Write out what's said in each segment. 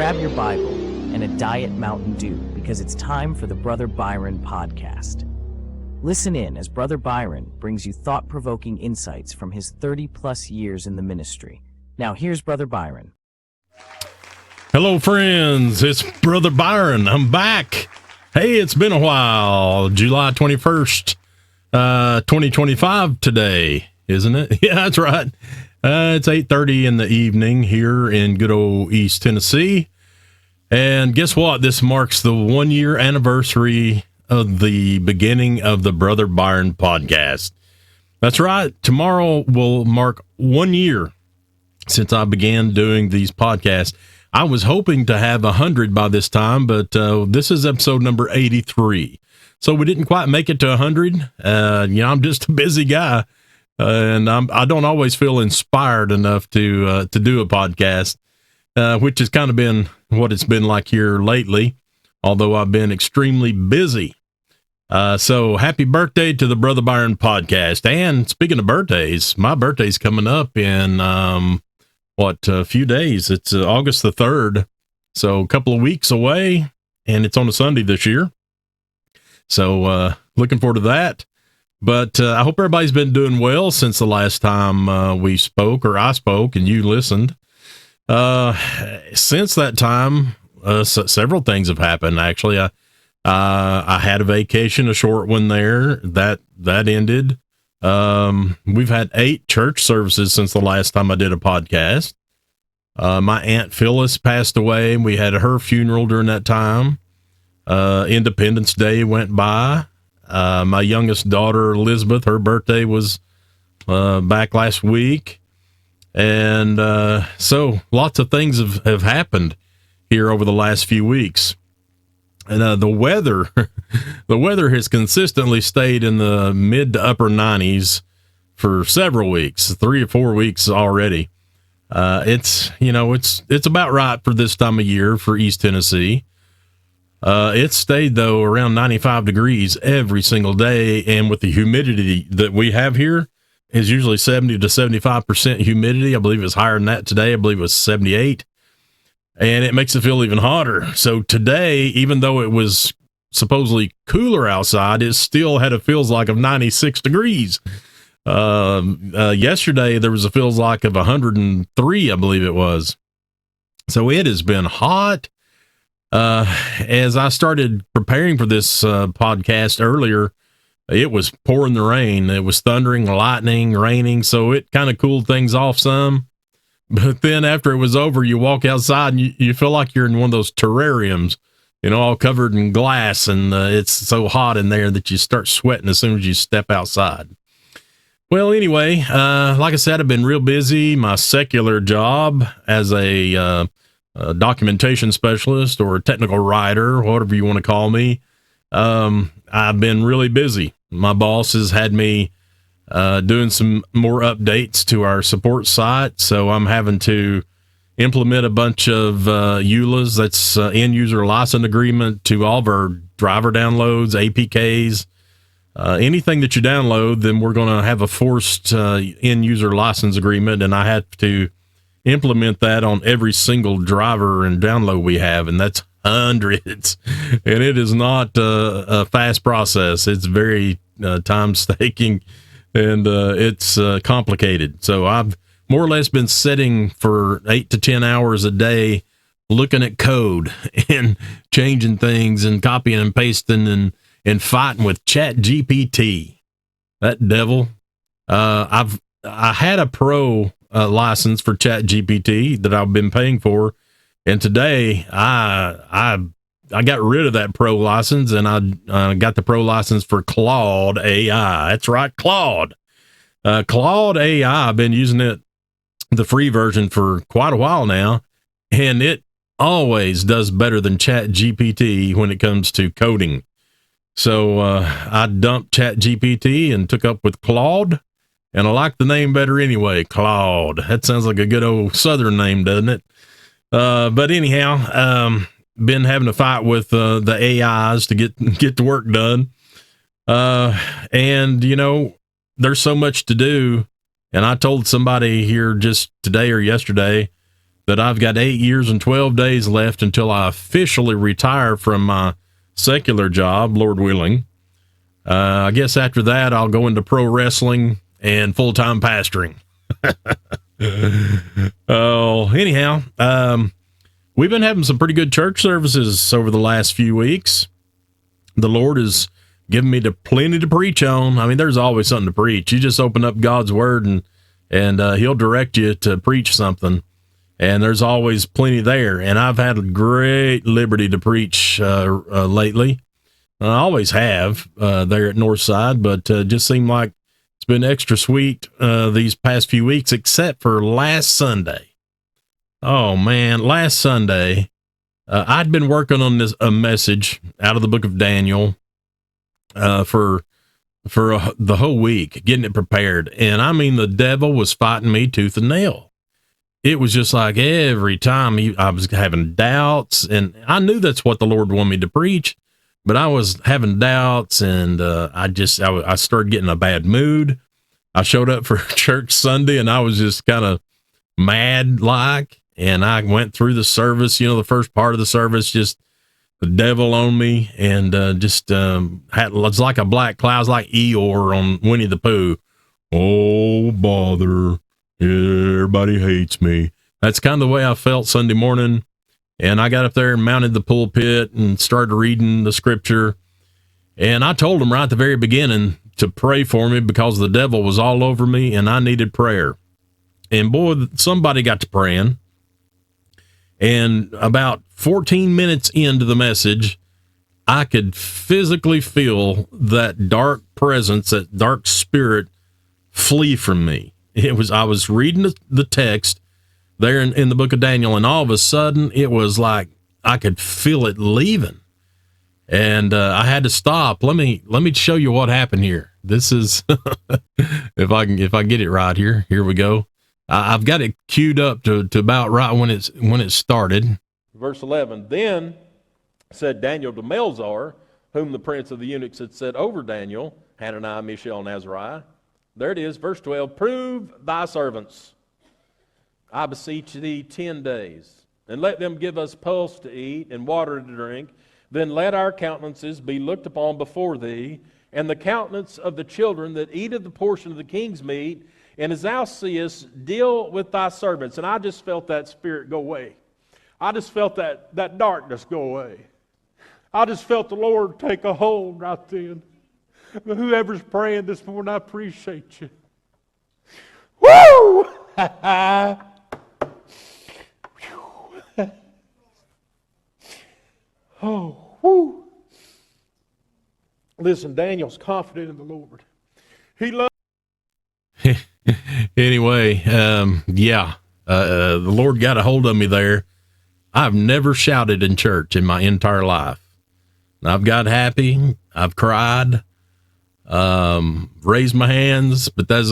grab your Bible and a Diet Mountain Dew because it's time for the Brother Byron podcast. Listen in as Brother Byron brings you thought-provoking insights from his 30-plus years in the ministry. Now here's Brother Byron. Hello, friends. It's Brother Byron. I'm back. Hey, it's been a while. July 21st, 2025 today, isn't it? Yeah, that's right. It's 8:30 in the evening here in good old East Tennessee. And guess what? This marks the 1-year anniversary of the beginning of the Brother Byron podcast. That's right. Tomorrow will mark 1 year since I began doing these podcasts. I was hoping to have 100 by this time, but this is episode number 83. So we didn't quite make it to 100. I'm just a busy guy, and I don't always feel inspired enough to do a podcast, which has kind of been what it's been like here lately, although I've been extremely busy. So happy birthday to the Brother Byron podcast. And speaking of birthdays, my birthday's coming up in a few days. It's August the 3rd, so a couple of weeks away, and it's on a Sunday this year. So looking forward to that. But I hope everybody's been doing well since the last time we spoke, or I spoke and you listened. Since that time, several things have happened. Actually, I had a vacation, a short one there that ended. We've had 8 church services since the last time I did a podcast. My Aunt Phyllis passed away, and we had her funeral during that time. Independence Day went by. My youngest daughter, Elizabeth, her birthday was back last week. And so lots of things have happened here over the last few weeks. And the weather has consistently stayed in the mid to upper 90s for several weeks, 3 or 4 weeks already. It's about right for this time of year for East Tennessee. It stayed though around 95 degrees every single day, and with the humidity that we have here is usually 70 to 75% humidity. I believe it's higher than that today. I believe it was 78. And it makes it feel even hotter. So today, even though it was supposedly cooler outside, it still had a feels like of 96 degrees. Yesterday, there was a feels like of 103, I believe it was. So it has been hot. As I started preparing for this podcast earlier, it was pouring the rain. It was thundering, lightning, raining. So it kind of cooled things off some. But then after it was over, you walk outside and you feel like you're in one of those terrariums, all covered in glass. And it's so hot in there that you start sweating as soon as you step outside. Well, anyway, like I said, I've been real busy. My secular job as a documentation specialist or a technical writer, whatever you want to call me, I've been really busy. My boss has had me doing some more updates to our support site. So I'm having to implement a bunch of EULAs, that's end user license agreement, to all of our driver downloads, APKs, anything that you download, then we're going to have a forced end user license agreement. And I have to implement that on every single driver and download we have. And that's hundreds. And it is not a fast process. It's very time-taking. And it's complicated. So I've more or less been sitting for 8 to 10 hours a day looking at code and changing things and copying and pasting and fighting with ChatGPT. That devil. I had a pro license for ChatGPT that I've been paying for, and today I got rid of that pro license, and I got the pro license for Claude AI. That's right, Claude. Claude AI, I've been using it, the free version, for quite a while now, and it always does better than ChatGPT when it comes to coding. So I dumped ChatGPT and took up with Claude, and I like the name better anyway, Claude. That sounds like a good old Southern name, doesn't it? But anyhow, been having a fight with the AIs to get the work done. And there's so much to do. And I told somebody here just today or yesterday that I've got 8 years and 12 days left until I officially retire from my secular job, Lord willing. I guess after that, I'll go into pro wrestling and full-time pastoring. Oh, anyhow, we've been having some pretty good church services over the last few weeks. The Lord has given me plenty to preach on. I mean, there's always something to preach. You just open up God's word and he'll direct you to preach something. And there's always plenty there. And I've had great liberty to preach lately. I always have there at Northside, but just seemed like it's been extra sweet these past few weeks, except for last Sunday. Oh, man, last Sunday, I'd been working on a message out of the book of Daniel for the whole week, getting it prepared. And I mean, the devil was fighting me tooth and nail. It was just like every time I was having doubts, and I knew that's what the Lord wanted me to preach, but I was having doubts, and I started getting a bad mood. I showed up for church Sunday, and I was just kind of mad like, and I went through the service, the first part of the service, just the devil on me, and it's like a black cloud, like Eeyore on Winnie the Pooh. Oh, bother. Everybody hates me. That's kind of the way I felt Sunday morning. And I got up there and mounted the pulpit and started reading the scripture. And I told them right at the very beginning to pray for me because the devil was all over me and I needed prayer. And boy, somebody got to praying. And about 14 minutes into the message, I could physically feel that dark presence, that dark spirit flee from me. I was reading the text there in the book of Daniel, and all of a sudden it was like I could feel it leaving, and I had to stop. Let me show you what happened here. This is if I get it right here. Here we go. I've got it queued up to about right when it started. Verse 11. Then said Daniel to Melzar, whom the prince of the eunuchs had set over Daniel, Hananiah, Mishael, and Azariah. There it is, verse 12. Prove thy servants, I beseech thee, 10 days, and let them give us pulse to eat and water to drink. Then let our countenances be looked upon before thee, and the countenance of the children that eat of the portion of the king's meat. And as thou seest, deal with thy servants. And I just felt that spirit go away. I just felt that darkness go away. I just felt the Lord take a hold right then. But whoever's praying this morning, I appreciate you. Woo! Oh, woo. Listen, Daniel's confident in the Lord. He loves. Anyway, the Lord got a hold of me there. I've never shouted in church in my entire life. I've got happy. I've cried. Raised my hands, but that's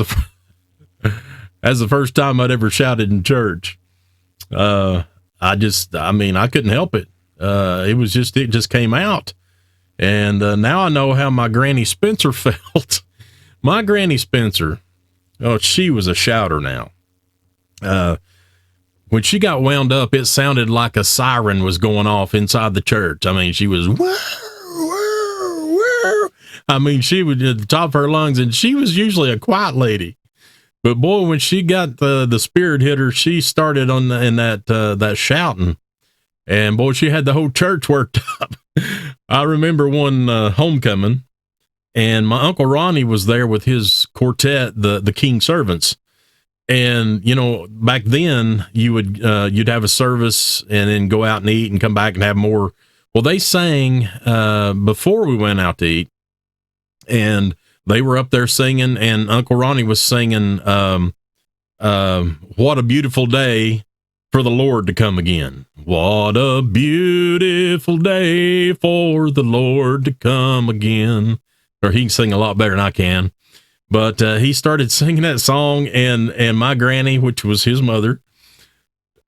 the first time I'd ever shouted in church. I couldn't help it. It just came out. And now I know how my Granny Spencer felt. My Granny Spencer, she was a shouter now. When she got wound up, it sounded like a siren was going off inside the church. I mean, she was, woo, woo, woo. I mean, she was at the top of her lungs, and she was usually a quiet lady. But boy, when she got the spirit hit her, she started in that shouting. And boy, she had the whole church worked up. I remember one homecoming, and my Uncle Ronnie was there with his quartet, the King Servants. And, back then you'd have a service and then go out and eat and come back and have more. Well, they sang before we went out to eat, and they were up there singing, and Uncle Ronnie was singing, what a beautiful day for the Lord to come again. What a beautiful day for the Lord to come again. Or he can sing a lot better than I can. But he started singing that song, and my granny, which was his mother,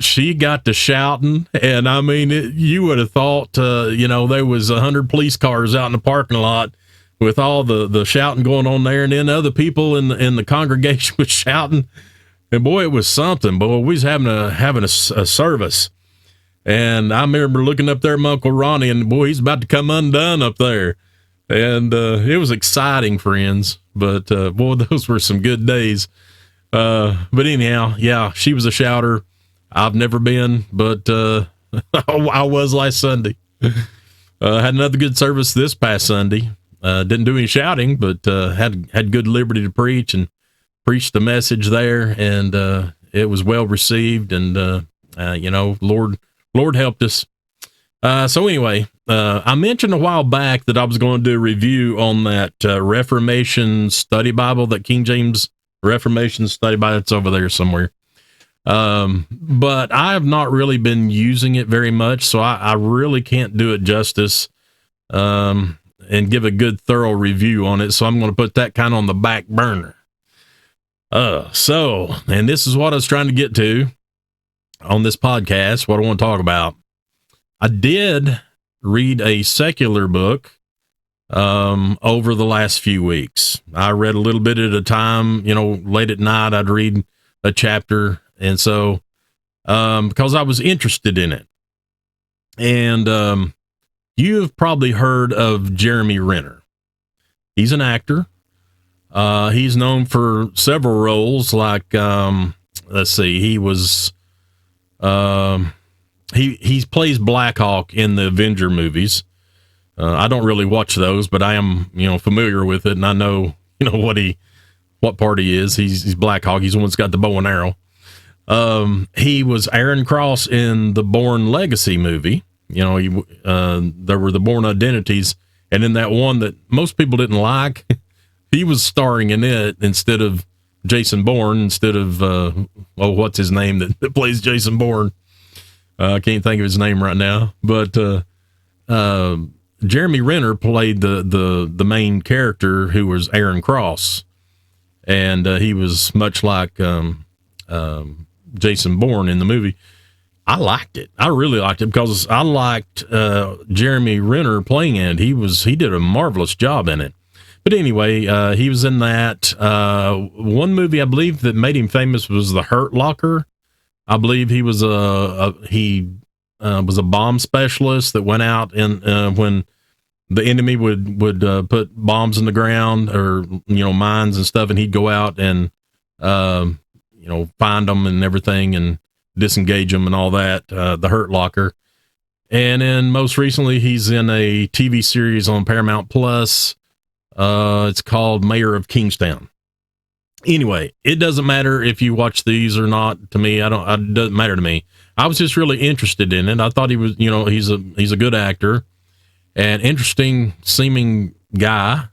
she got to shouting. And I mean, you would have thought, there was 100 police cars out in the parking lot with all the shouting going on there. And then other people in the congregation was shouting. And boy, it was something. Boy, we was having a service. And I remember looking up there at my Uncle Ronnie, and boy, he's about to come undone up there. And it was exciting, friends. But boy, those were some good days. But anyhow, yeah, she was a shouter. I've never been, but I was last Sunday. Had another good service this past Sunday. Didn't do any shouting, but had good liberty to preach and preached the message there, and it was well received. And Lord helped us. So anyway, I mentioned a while back that I was going to do a review on that Reformation Study Bible, that King James Reformation Study Bible. It's over there somewhere. But I have not really been using it very much, so I really can't do it justice and give a good thorough review on it. So I'm going to put that kind of on the back burner. And this is what I was trying to get to on this podcast, what I want to talk about. I did read a secular book over the last few weeks. I read a little bit at a time, late at night, I'd read a chapter. And so, because I was interested in it. And you have probably heard of Jeremy Renner. He's an actor. He's known for several roles, like, let's see, he was, he plays Black Hawk in the Avenger movies. I don't really watch those, but I am, familiar with it, and I know, what part he is. He's Black Hawk. He's the one that's got the bow and arrow. He was Aaron Cross in the Bourne Legacy movie. There were the Bourne Identities, and in that one that most people didn't like, he was starring in it instead of Jason Bourne, instead of, what's his name that plays Jason Bourne? I can't think of his name right now, but, Jeremy Renner played the main character, who was Aaron Cross. And, he was much like, Jason Bourne in the movie. I liked it. I really liked it because I liked Jeremy Renner playing it. He did a marvelous job in it. But anyway, he was in that. One movie I believe that made him famous was The Hurt Locker. I believe he was a bomb specialist that went out and when the enemy would put bombs in the ground or mines and stuff, and he'd go out and find them and everything and disengage them and all that, The Hurt Locker. And then most recently, he's in a TV series on Paramount Plus. It's called Mayor of Kingstown. Anyway, it doesn't matter if you watch these or not. To me, it doesn't matter to me. I was just really interested in it. I thought he was, he's a good actor and interesting seeming guy.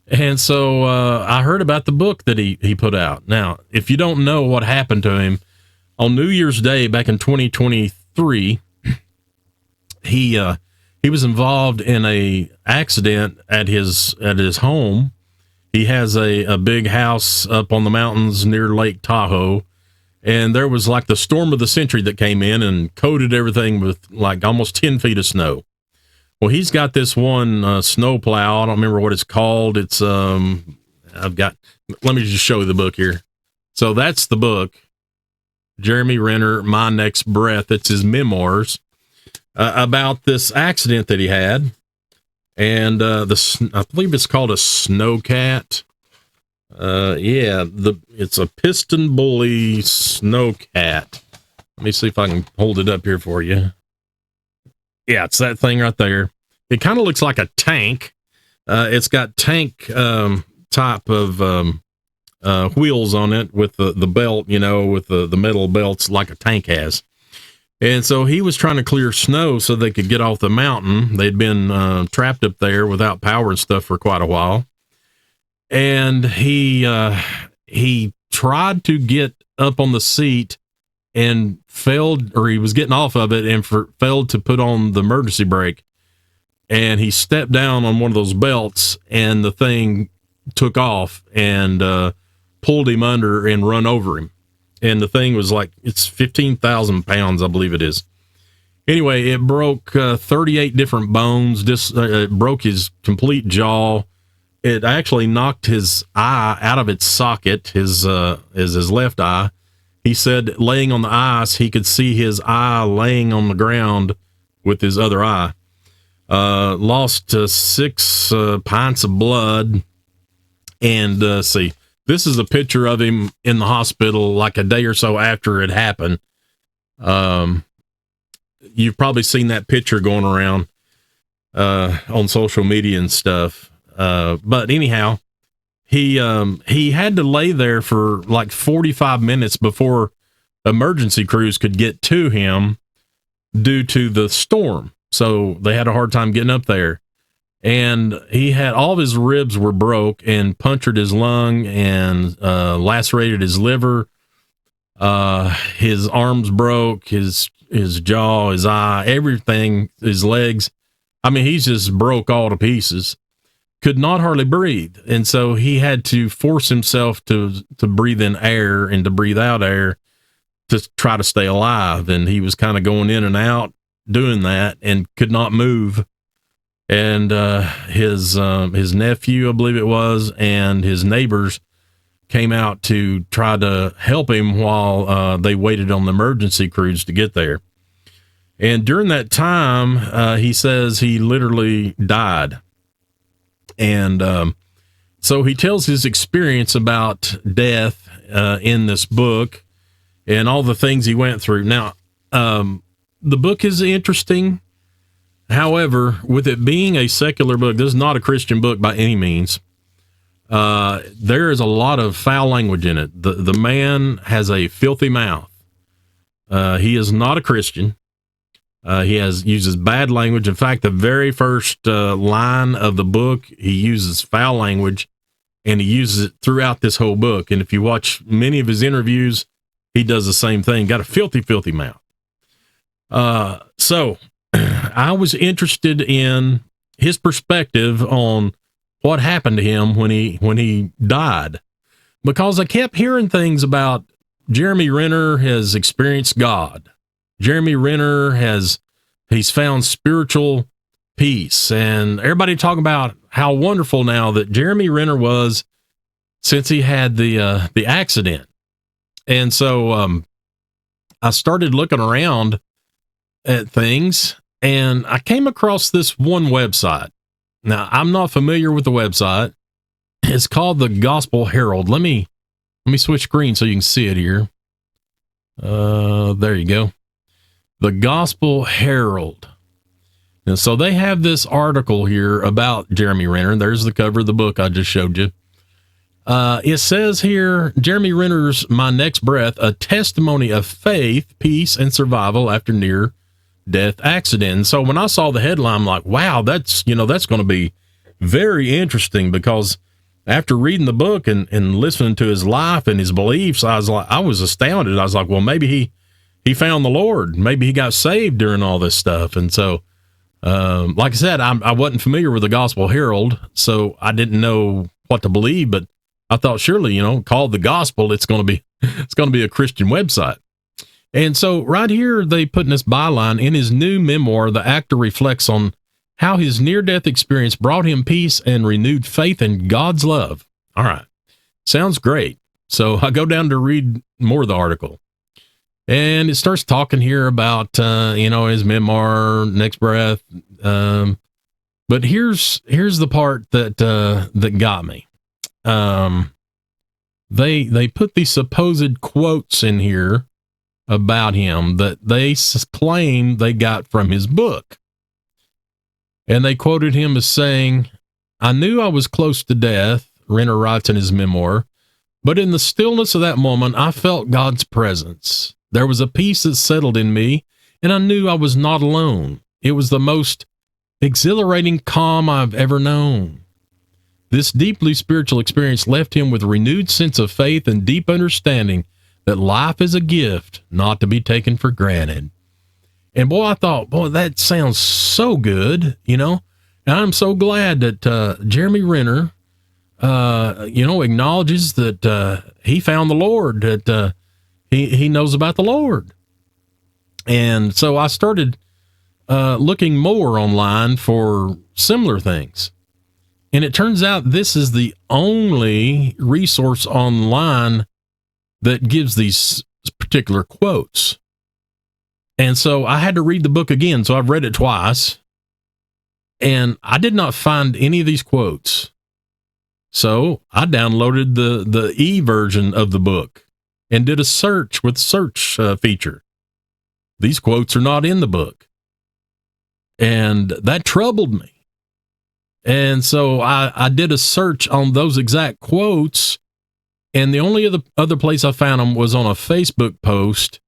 And so I heard about the book that he put out. Now, if you don't know what happened to him, on New Year's Day back in 2023, he was involved in a accident at his home. He has a big house up on the mountains near Lake Tahoe, and there was like the storm of the century that came in and coated everything with like almost 10 feet of snow. Well, he's got this one snow plow. I don't remember what it's called. It's let me just show you the book here. So that's the book, Jeremy Renner, My Next Breath. It's his memoirs about this accident that he had. And I believe it's called a snowcat. It's a piston bully snowcat. Let me see if I can hold it up here for you. Yeah, it's that thing right there. It kind of looks like a tank. It's got tank type of wheels on it with the belt, with the metal belts like a tank has. And so he was trying to clear snow so they could get off the mountain. They'd been trapped up there without power and stuff for quite a while. And he tried to get up on the seat and failed, or he was getting off of it and failed to put on the emergency brake. And he stepped down on one of those belts, and the thing took off and pulled him under and run over him. And the thing was like, it's 15,000 pounds, I believe it is. Anyway, it broke 38 different bones. It broke his complete jaw. It actually knocked his eye out of its socket, his left eye. he said laying on the ice, he could see his eye laying on the ground with his other eye. Lost 6 pints of blood. And see, this is a picture of him in the hospital like a day or so after it happened. You've probably seen that picture going around on social media and stuff. But anyhow, he had to lay there for like 45 minutes before emergency crews could get to him due to the storm. So they had a hard time getting up there. And he had all of his ribs were broke and punctured his lung and lacerated his liver. His arms broke, his jaw, his eye, everything, his legs. I mean, he's just broke all to pieces. Could not hardly breathe. And so he had to force himself to breathe in air and to breathe out air to try to stay alive. And he was kind of going in and out doing that and could not move. And his nephew, I believe it was, and his neighbors came out to try to help him while they waited on the emergency crews to get there. And during that time, he says he literally died. And so he tells his experience about death in this book and all the things he went through. Now, the book is interesting. However, with it being a secular book, this is not a Christian book by any means. There is a lot of foul language in it. The man has a filthy mouth. He is not a Christian. He uses bad language. In fact, the very first line of the book, he uses foul language, and he uses it throughout this whole book. And if you watch many of his interviews, he does the same thing. Got a filthy, filthy mouth. So I was interested in his perspective on what happened to him when he died, because I kept hearing things about Jeremy Renner has experienced God. Jeremy Renner he's found spiritual peace, and everybody talking about how wonderful now that Jeremy Renner was since he had the accident. And so I started looking around at things, and I came across this one website. Now, I'm not familiar with the website. It's called the Gospel Herald. Let me switch screen so you can see it here. There you go. The Gospel Herald. And so they have this article here about Jeremy Renner. There's the cover of the book I just showed you. It says here, Jeremy Renner's My Next Breath, a testimony of faith, peace, and survival after near-death accident. And so when I saw the headline, I'm like, wow, that's going to be very interesting, because after reading the book and listening to his life and his beliefs, I was astounded. I was like, well, maybe he found the Lord. Maybe he got saved during all this stuff. And so, like I said, I wasn't familiar with the Gospel Herald, so I didn't know what to believe, but I thought surely, called the gospel, it's going to be a Christian website. And so right here, they put in this byline, in his new memoir, the actor reflects on how his near-death experience brought him peace and renewed faith in God's love. All right. Sounds great. So I go down to read more of the article, and it starts talking here about, his memoir, Next Breath. But here's the part that got me. They put these supposed quotes in here about him that they claim they got from his book. And they quoted him as saying, "I knew I was close to death," Renner writes in his memoir, "but in the stillness of that moment, I felt God's presence. There was a peace that settled in me, and I knew I was not alone. It was the most exhilarating calm I've ever known. This deeply spiritual experience left him with a renewed sense of faith and deep understanding that life is a gift not to be taken for granted." And boy, I thought, that sounds so good, and I'm so glad that Jeremy Renner, acknowledges that he found the Lord, that he knows about the Lord. And so I started looking more online for similar things. And it turns out this is the only resource online that gives these particular quotes. And so I had to read the book again. So I've read it twice, and I did not find any of these quotes. So I downloaded the e-version of the book and did a search with the search feature. These quotes are not in the book. And that troubled me. And so I did a search on those exact quotes, and the only other place I found them was on a Facebook post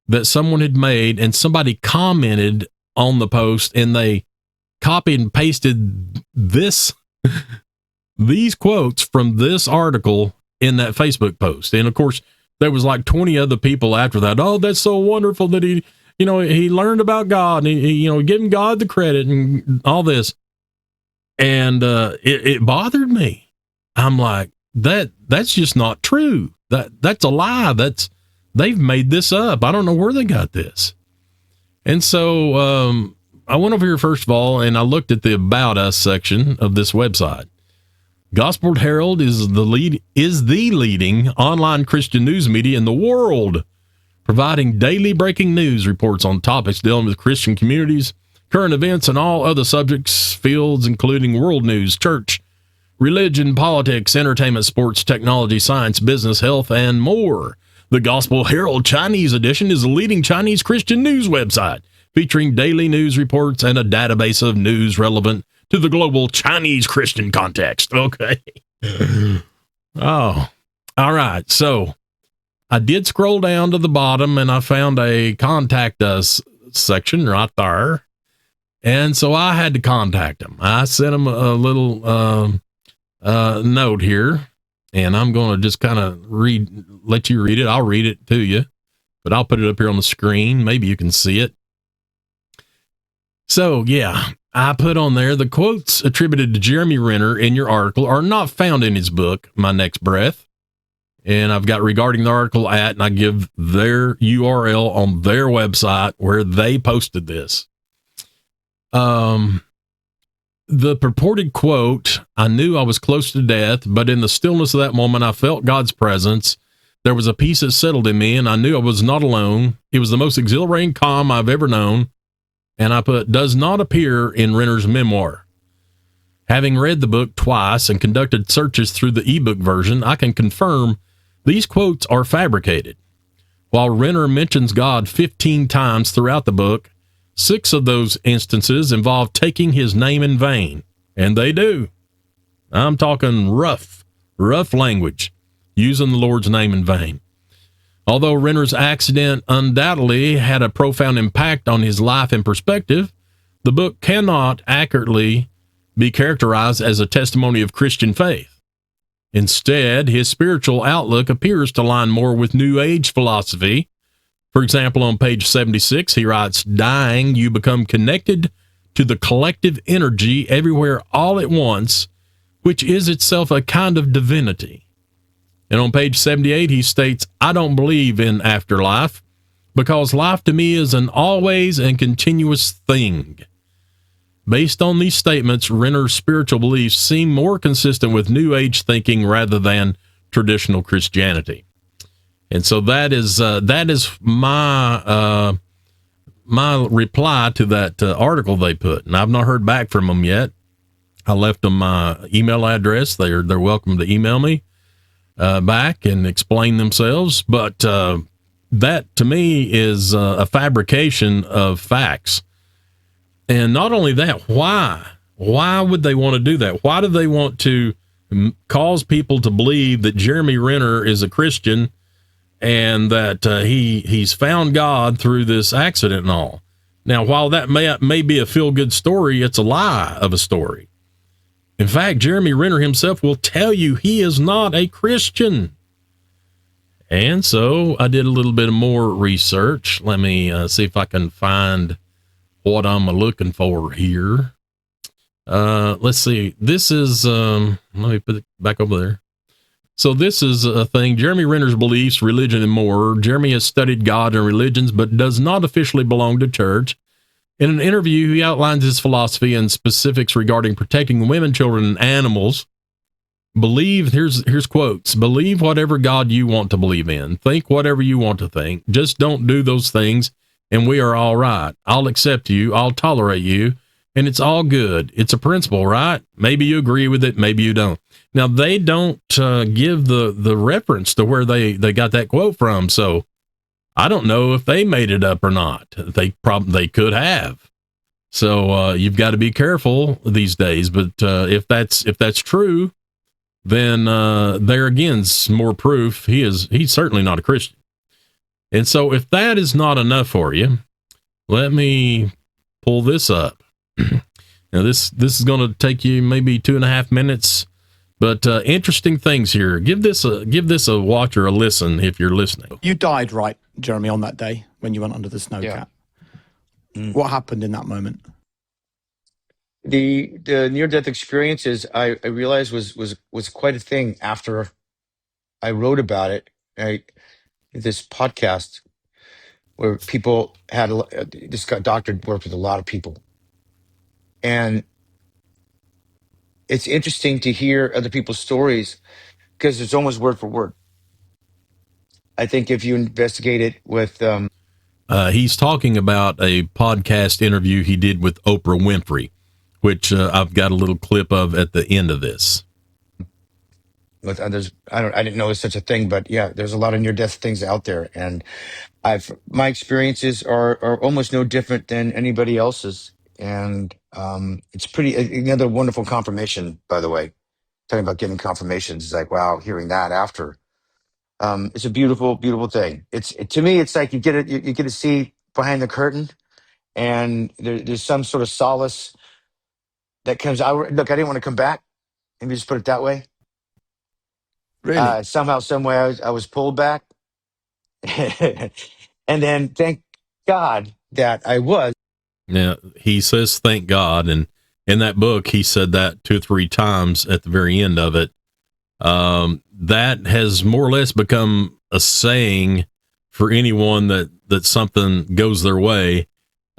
that someone had made, and somebody commented on the post, and they copied and pasted these quotes from this article in that Facebook post. And of course, there was like 20 other people after that. Oh, that's so wonderful that he learned about God, and he giving God the credit and all this. And it bothered me. I'm like, that's just not true. That's a lie. They've made this up. I don't know where they got this. And so I went over here first of all, and I looked at the About Us section of this website. Gospel Herald is the leading online Christian news media in the world, providing daily breaking news reports on topics dealing with Christian communities, current events, and all other subjects, fields, including world news, church, religion, politics, entertainment, sports, technology, science, business, health, and more. The Gospel Herald Chinese edition is the leading Chinese Christian news website, featuring daily news reports and a database of news relevant to the global Chinese Christian context. Okay. Oh, all right. So I did scroll down to the bottom, and I found a contact us section right there. And so I had to contact them. I sent them a little note here, and I'm going to just kind of let you read it. I'll read it to you, but I'll put it up here on the screen. Maybe you can see it. So yeah, I put on there, the quotes attributed to Jeremy Renner in your article are not found in his book, My Next Breath. And I've got regarding the article at, and I give their URL on their website where they posted this. The purported quote, I knew I was close to death, but in the stillness of that moment, I felt God's presence. There was a peace that settled in me, and I knew I was not alone. It was the most exhilarating calm I've ever known. And I put, does not appear in Renner's memoir. Having read the book twice and conducted searches through the ebook version, I can confirm these quotes are fabricated. While Renner mentions God 15 times throughout the book, 6 of those instances involve taking his name in vain. And they do. I'm talking rough language, using the Lord's name in vain. Although Renner's accident undoubtedly had a profound impact on his life and perspective, the book cannot accurately be characterized as a testimony of Christian faith. Instead, his spiritual outlook appears to line more with New Age philosophy. For example, on page 76, he writes, dying, you become connected to the collective energy everywhere all at once, which is itself a kind of divinity. And on page 78, he states, I don't believe in afterlife because life to me is an always and continuous thing. Based on these statements, Renner's spiritual beliefs seem more consistent with New Age thinking rather than traditional Christianity. And so that is my reply to that article they put. And I've not heard back from them yet. I left them my email address. They're welcome to email me back and explain themselves. But that to me is a fabrication of facts. And not only that, why would they want to do that? Why do they want to cause people to believe that Jeremy Renner is a Christian and that he's found God through this accident and all? Now, while that may be a feel-good story, it's a lie of a story. In fact, Jeremy Renner himself will tell you he is not a Christian. And so I did a little bit more research. Let me see if I can find what I'm looking for here. Let's see. This is, let me put it back over there. So this is a thing, Jeremy Renner's beliefs, religion, and more. Jeremy has studied God and religions, but does not officially belong to church. In an interview, he outlines his philosophy and specifics regarding protecting women, children, and animals. here's quotes. Believe whatever God you want to believe in. Think whatever you want to think. Just don't do those things, and we are all right. I'll accept you. I'll tolerate you, and it's all good. It's a principle, right? Maybe you agree with it. Maybe you don't. Now, they don't give the reference to where they got that quote from, so I don't know if they made it up or not. They could have. So you've got to be careful these days. But if that's true, then there again's more proof he's certainly not a Christian. And so if that is not enough for you, let me pull this up. Now this is going to take you maybe 2.5 minutes, but interesting things here. Give this a watch or a listen if you're listening. You died, right, Jeremy, on that day when you went under the snowcat? Yeah. What happened in that moment? The near-death experiences I realized was quite a thing after I wrote about it. This podcast where people had this doctor worked with a lot of people, and it's interesting to hear other people's stories because it's almost word for word. I think if you investigate it with he's talking about a podcast interview he did with Oprah Winfrey, which I've got a little clip of at the end of this. With others, I didn't know there's such a thing, but yeah, there's a lot of near-death things out there, and my experiences are almost no different than anybody else's, and it's another wonderful confirmation. By the way, talking about getting confirmations, it's like, wow, hearing that after, it's a beautiful, beautiful thing. To me, it's like you get to see behind the curtain, and there's some sort of solace that comes out. Look, I didn't want to come back. Let me just put it that way. Really? Somehow, some way, I was pulled back. And then thank God that I was. Yeah, he says thank God, and in that book he said that 2 or 3 times at the very end of it. That has more or less become a saying for anyone that something goes their way.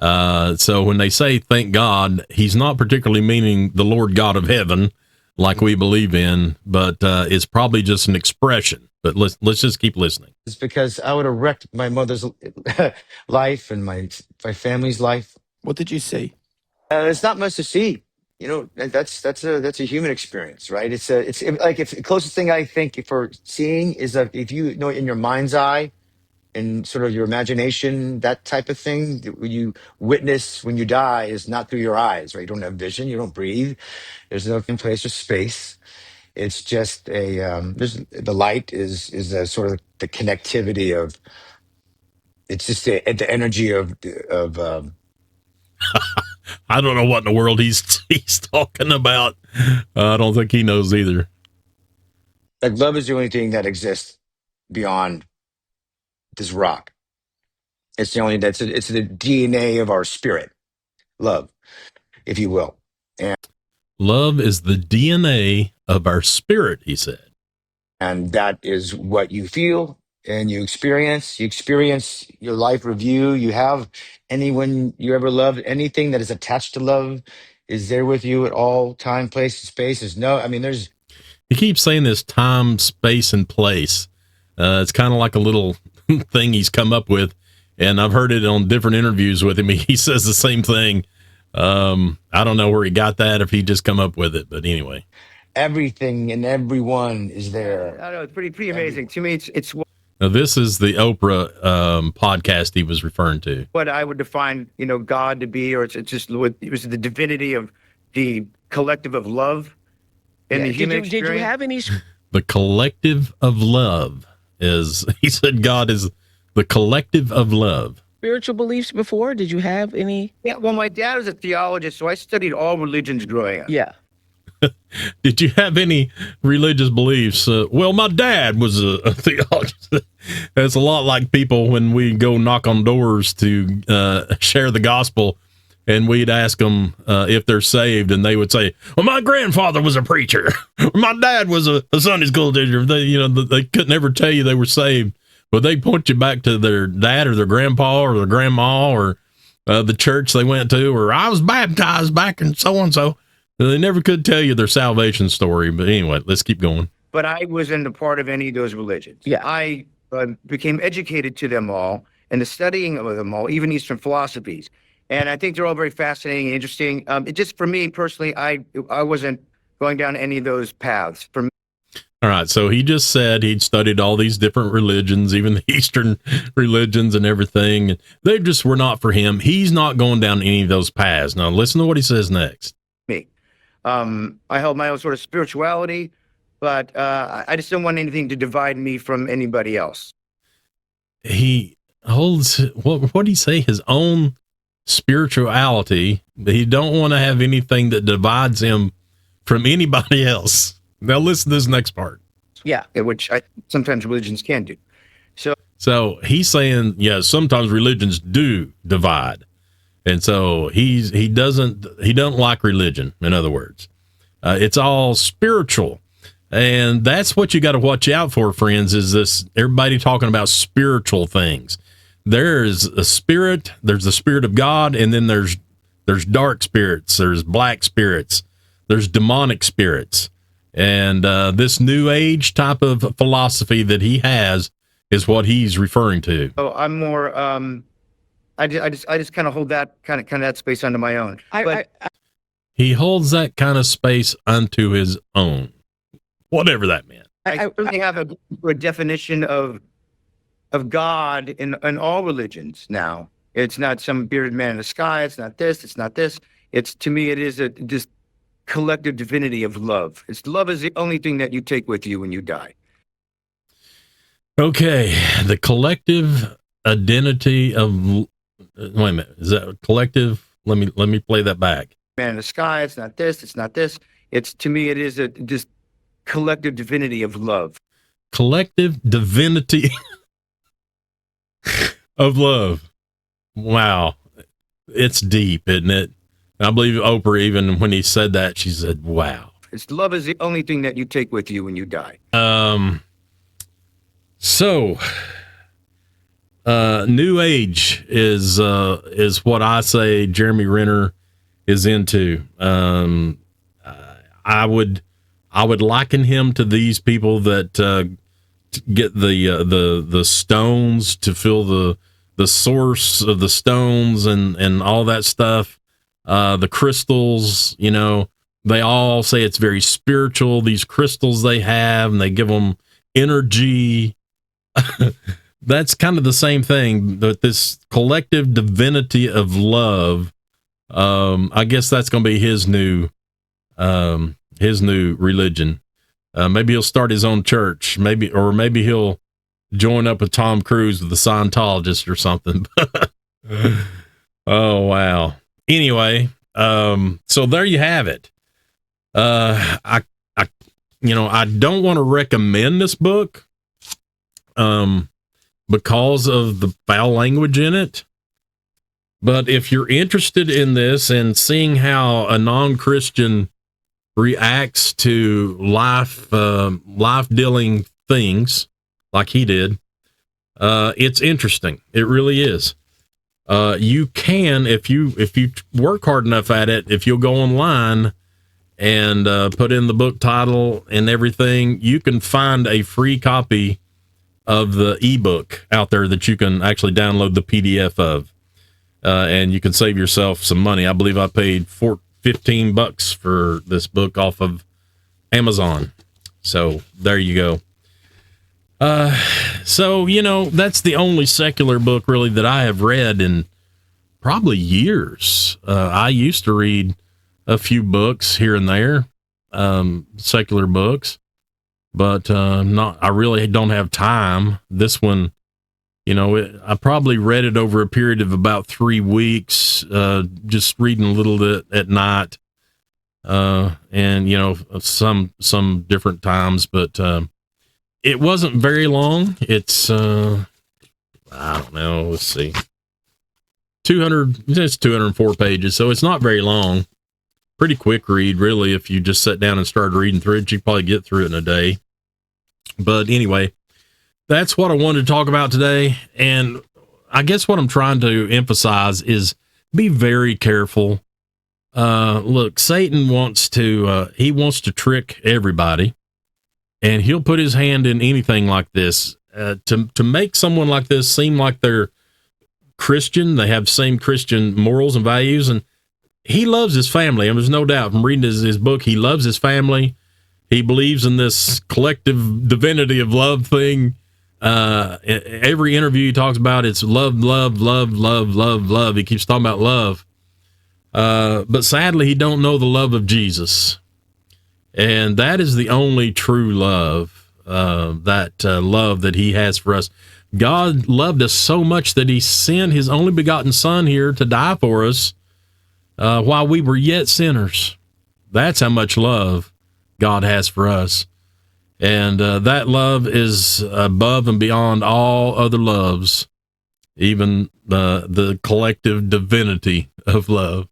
So when they say thank God, he's not particularly meaning the Lord God of heaven like we believe in, but it's probably just an expression. But let's just keep listening. It's because I would have wrecked my mother's life and my family's life. What did you see? It's not much to see. That's a human experience, right? It's the closest thing I think for seeing is that if you know in your mind's eye and sort of your imagination, that type of thing, when you witness when you die is not through your eyes, right? You don't have vision, you don't breathe. There's no place or space. It's just the light is a sort of the connectivity of. It's just the energy of. I don't know what in the world he's talking about. I don't think he knows either. Like love is the only thing that exists beyond this rock. It's the only it's the DNA of our spirit, love, if you will. And love is the DNA of our spirit, he said. And that is what you feel and you experience. You experience your life review. You have anyone you ever loved, anything that is attached to love is there with you at all time, place, and space. He keeps saying this time, space, and place. It's kind of like a little thing he's come up with, and I've heard it on different interviews with him. He says the same thing. I don't know where he got that, if he just come up with it, but anyway. Everything and everyone is there. I know, it's pretty amazing. To me, it's Now, this is the Oprah podcast he was referring to. what I would define, God to be, or it was the divinity of the collective of love in the human experience. Did you have any The collective of love is, he said God is the collective of love. spiritual beliefs before? Did you have any? Yeah, well, my dad was a theologist, so I studied all religions growing up. Yeah. Did you have any religious beliefs? Well, my dad was a theologist. It's a lot like people when we go knock on doors to share the gospel, and we'd ask them if they're saved, and they would say, well, my grandfather was a preacher. My dad was a Sunday school teacher. They couldn't ever tell you they were saved, but they point you back to their dad or their grandpa or their grandma or the church they went to, or I was baptized back in so-and-so. They never could tell you their salvation story, but anyway, let's keep going. But I wasn't a part of any of those religions. Yeah. I became educated to them all and the studying of them all, even Eastern philosophies. And I think they're all very fascinating and interesting. It just, for me personally, I wasn't going down any of those paths. For me. All right, so he just said he'd studied all these different religions, even the Eastern religions and everything. And they just were not for him. He's not going down any of those paths. Now, listen to what he says next. I held my own sort of spirituality, but I just don't want anything to divide me from anybody else. He holds, what did he say? His own spirituality. He don't want to have anything that divides him from anybody else. Now listen to this next part. Yeah. Which sometimes religions can do. So he's saying, yeah, sometimes religions do divide. And so he doesn't like religion, in other words. It's all spiritual. And that's what you got to watch out for, friends, is this everybody talking about spiritual things. There's a spirit, there's the spirit of God, and then there's dark spirits, there's black spirits, there's demonic spirits. And this new age type of philosophy that he has is what he's referring to. So I'm more I just kind of hold that kind of that space under my own. He holds that kind of space unto his own, whatever that meant. I certainly have a definition of God in all religions now. It's not some bearded man in the sky. It's not this. It's not this. It's, to me, it is this collective divinity of love. Love is the only thing that you take with you when you die. Okay, the collective identity of. Wait a minute, is that collective? Let me play that back. Man in the sky. It's not this. It's not this. It's, to me, it is this collective divinity of love. Collective divinity of love. Wow, it's deep, isn't it? I believe Oprah, even when he said that, she said, "Wow." Love is the only thing that you take with you when you die. So, New Age is what I say Jeremy Renner is into. I would liken him to these people that get the stones to fill the source of the stones and all that stuff. The crystals, they all say it's very spiritual. These crystals they have, and they give them energy. That's kind of the same thing, but this collective divinity of love. I guess that's going to be his new religion. Maybe he'll start his own church. Maybe he'll join up with Tom Cruise with the Scientologist or something. Oh wow. Anyway, so there you have it. I don't want to recommend this book, because of the foul language in it. But if you're interested in this and seeing how a non-Christian reacts to life dealing things like he did, it's interesting. It really is. You can, if you work hard enough at it, if you'll go online and put in the book title and everything, you can find a free copy of the ebook out there that you can actually download the PDF of, and you can save yourself some money. I believe I paid $15 for this book off of Amazon. So there you go. So, that's the only secular book really that I have read in probably years. I used to read a few books here and there, secular books, but I really don't have time. This one, I probably read it over a period of about 3 weeks, just reading a little bit at night, and some different times, but it wasn't very long. It's I don't know, let's see, it's 204 pages, so it's not very long. Pretty quick read, really. If you just sat down and started reading through it, you could probably get through it in a day. But anyway, that's what I wanted to talk about today. And I guess what I'm trying to emphasize is be very careful look, Satan wants to trick everybody, and he'll put his hand in anything like this, to make someone like this seem like they're Christian. They have same Christian morals and values, and he loves his family. And there's no doubt from reading his book, he loves his family. He believes in this collective divinity of love thing. Every interview he talks about, it's love, love, love, love, love, love. He keeps talking about love. But sadly, he don't know the love of Jesus. And that is the only true love, love that he has for us. God loved us so much that he sent his only begotten son here to die for us, while we were yet sinners. That's how much love God has for us. And that love is above and beyond all other loves, even the collective divinity of love.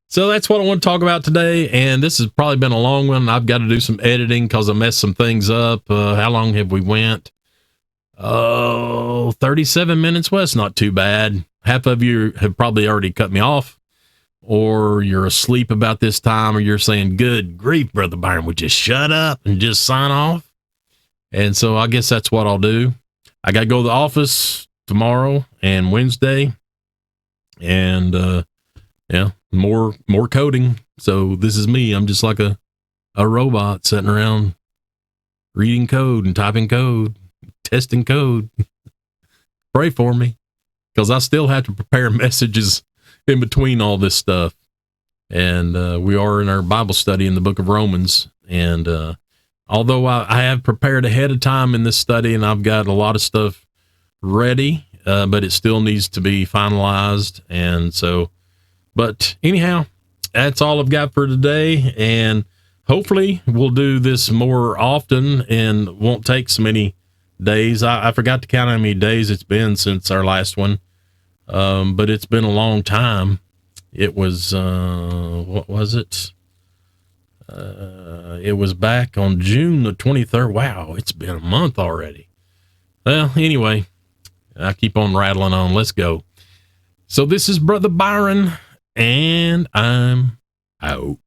So that's what I want to talk about today. And this has probably been a long one. I've got to do some editing because I messed some things up. How long have we went? 37 minutes. Well, it's not too bad. Half of you have probably already cut me off, or you're asleep about this time, or you're saying, good grief, Brother Byron, would you shut up and just sign off? And so I guess that's what I'll do. I got to go to the office tomorrow and Wednesday, and more coding. So this is me. I'm just like a robot sitting around reading code and typing code, testing code. Pray for me, because I still have to prepare messages in between all this stuff. And we are in our Bible study in the book of Romans. And although I have prepared ahead of time in this study, and I've got a lot of stuff ready, but it still needs to be finalized. And so, but anyhow, that's all I've got for today. And hopefully we'll do this more often and won't take so many days. I forgot to count how many days it's been since our last one. But it's been a long time. It was, what was it? It was back on June the 23rd. Wow, it's been a month already. Well, anyway, I keep on rattling on. Let's go. So this is Brother Byron, and I'm out.